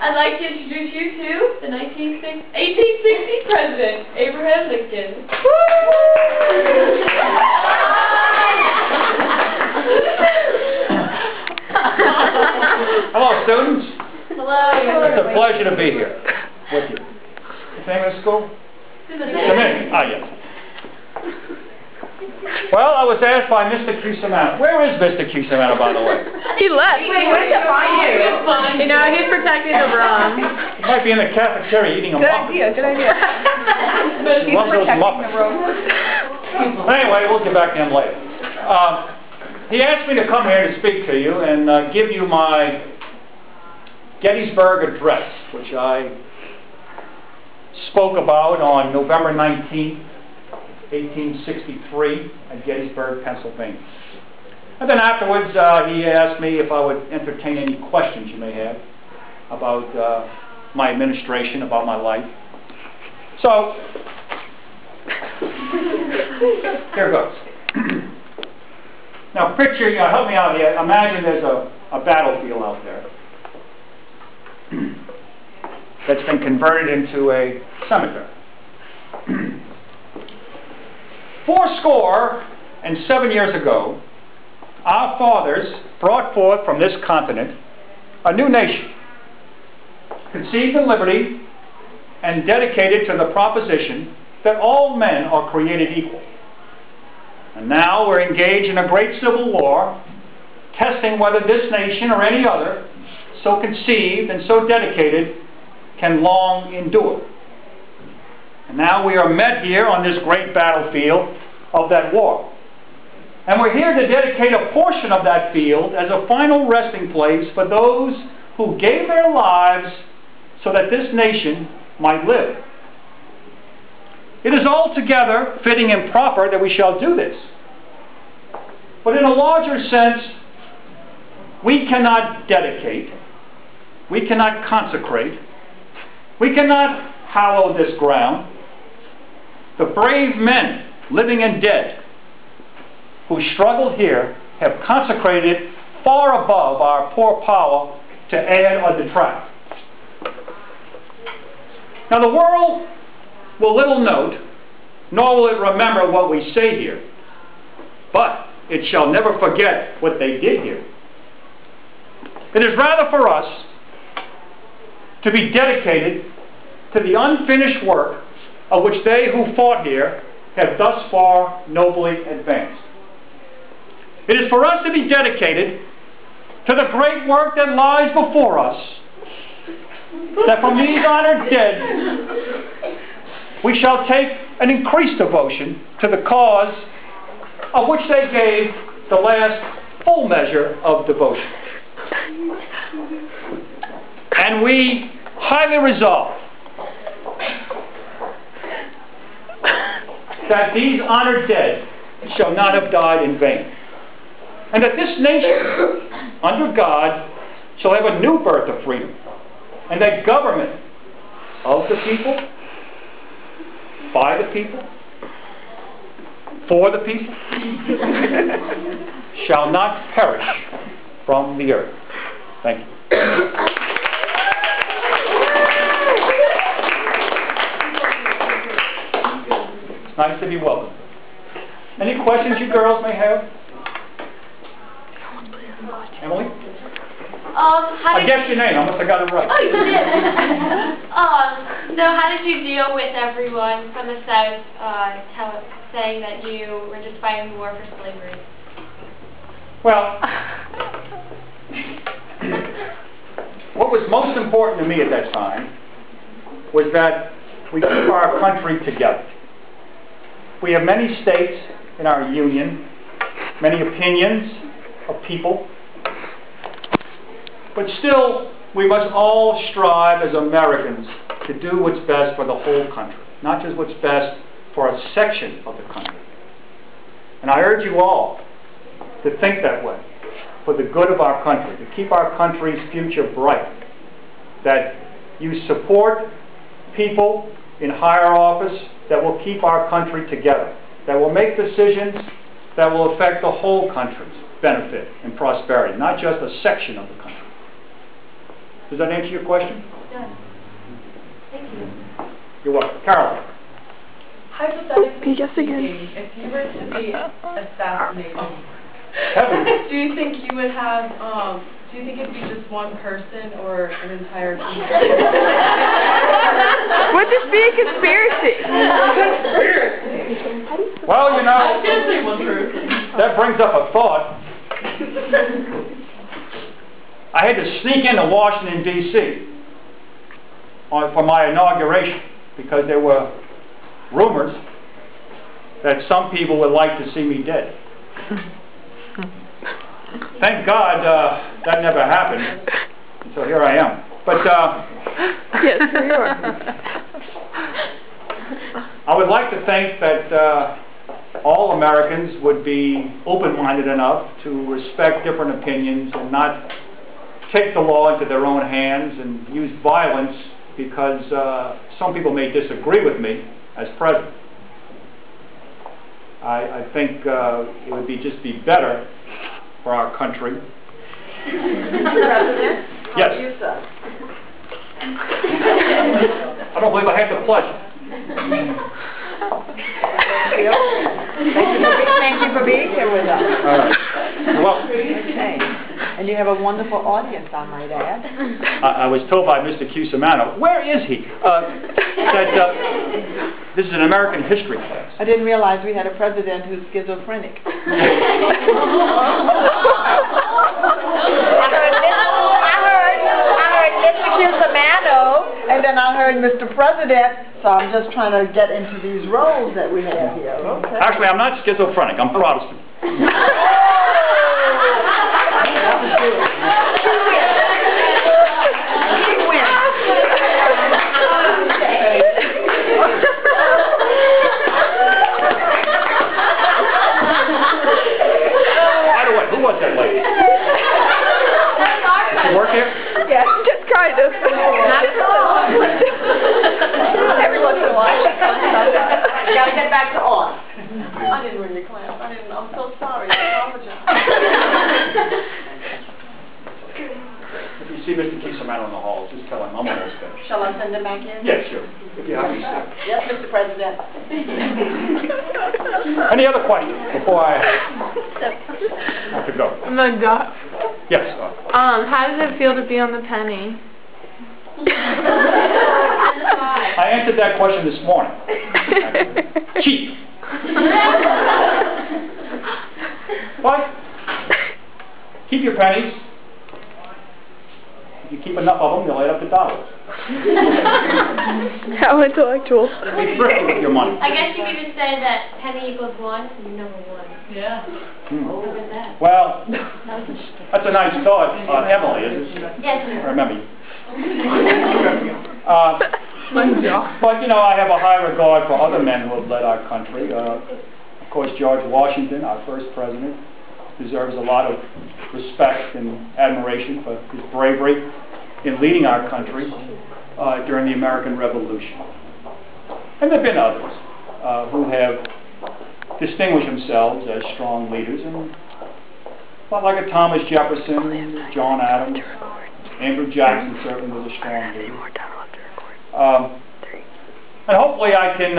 I'd like to introduce you to the 1860 President, Abraham Lincoln. Hello, students. Hello. It's a pleasure to be here with you. What's the name of the school? Dominican. Ah, yes. Well, I was asked by Mr. Cusi. Where is Mr. Cusi, by the way? He left. Wait, where's the fire? You know, he's protecting the wrong. He might be in the cafeteria eating a muffin. Good idea. He's One of those protecting muffins. the wrong. Anyway, we'll get back to him later. He asked me to come here to speak to you and give you my Gettysburg Address, which I spoke about on November 19th, 1863 at Gettysburg, Pennsylvania. And then afterwards, he asked me if I would entertain any questions you may have about my administration, about my life. So, here goes. Now picture, help me out here, imagine there's a battlefield out there that's been converted into a cemetery. 407 years ago, our fathers brought forth from this continent a new nation, conceived in liberty and dedicated to the proposition that all men are created equal. And now we're engaged in a great civil war, testing whether this nation or any other, so conceived and so dedicated, can long endure. And now we are met here on this great battlefield of that war. And we're here to dedicate a portion of that field as a final resting place for those who gave their lives so that this nation might live. It is altogether fitting and proper that we shall do this. But in a larger sense, we cannot dedicate, we cannot consecrate, we cannot hallow this ground. The brave men, living and dead, who struggled here have consecrated it far above our poor power to add or detract. Now the world will little note, nor will it remember what we say here, but it shall never forget what they did here. It is rather for us to be dedicated to the unfinished work of which they who fought here have thus far nobly advanced. It is for us to be dedicated to the great work that lies before us, that from these honored dead we shall take an increased devotion to the cause of which they gave the last full measure of devotion. And we highly resolve that these honored dead shall not have died in vain, and that this nation, under God, shall have a new birth of freedom, and that government of the people, by the people, for the people, shall not perish from the earth. Thank you. It's nice to be welcome. Any questions you girls may have? Emily? I guessed your name. I must have got it right. Oh, you did. So how did you deal with everyone from the South saying that you were just fighting the war for slavery? Well, what was most important to me at that time was that we keep our country together. We have many states in our union, many opinions of people, but still we must all strive as Americans to do what's best for the whole country, not just what's best for a section of the country. And I urge you all to think that way, for the good of our country, to keep our country's future bright, that you support people in higher office that will keep our country together, that will make decisions that will affect the whole country's benefit and prosperity, not just a section of the country. Does that answer your question? Yes. Thank you. You're welcome. Carol. Hypothetically Yes, again. speaking, if you were to be assassinated, Heaven. do you think you would have, do you think it'd be just one person or an entire team? Would this be a conspiracy? Well, you know, Definitely one person. that brings up a thought. I had to sneak into Washington, D.C. For my inauguration because there were rumors that some people would like to see me dead. Thank God that never happened. So here I am. But Yes, for sure. I would like to think that all Americans would be open-minded enough to respect different opinions and not take the law into their own hands and use violence because some people may disagree with me as president. I think it would just be better for our country. Mr. President? Yes. How do you, sir? I don't believe I have the pleasure. Thank you for being here with us. All right. You're welcome. Okay. And you have a wonderful audience, I might add. I was told by Mr. Cusi, where is he? That this is an American history class. I didn't realize we had a president who's schizophrenic. I heard Mr. Cusimano, and then I heard Mr. President, so I'm just trying to get into these roles that we have here. Okay. Actually, I'm not schizophrenic. I'm Protestant. By the way, who was that lady? Does she work here? Yeah, just kind of. Every once in a while. You gotta get back to on. I didn't win your class. I'm so sorry. I apologize. If you see Mr. Cusimano in the hall, just tell him I'm almost finished. Shall I send him back in? Yes, sure. If you have me sit. Yes, Mr. President. Any other questions before I have to go? Doc. Yes. How does it feel to be on the penny? I answered that question this morning. Cheap. But keep your pennies. If you keep enough of them, you'll add up to dollars. How intellectual. Be thrifty with your money. I guess you could just say that penny equals one, so you number one. Yeah. Look at that. Well, that's a nice thought, Emily, isn't it? Yes. I remember you. But, you know, I have a high regard for other men who have led our country. Of course, George Washington, our first president, deserves a lot of respect and admiration for his bravery in leading our country during the American Revolution. And there have been others who have distinguished themselves as strong leaders, and like a Thomas Jefferson, John Adams, Andrew Jackson certainly was a strong leader. And hopefully I can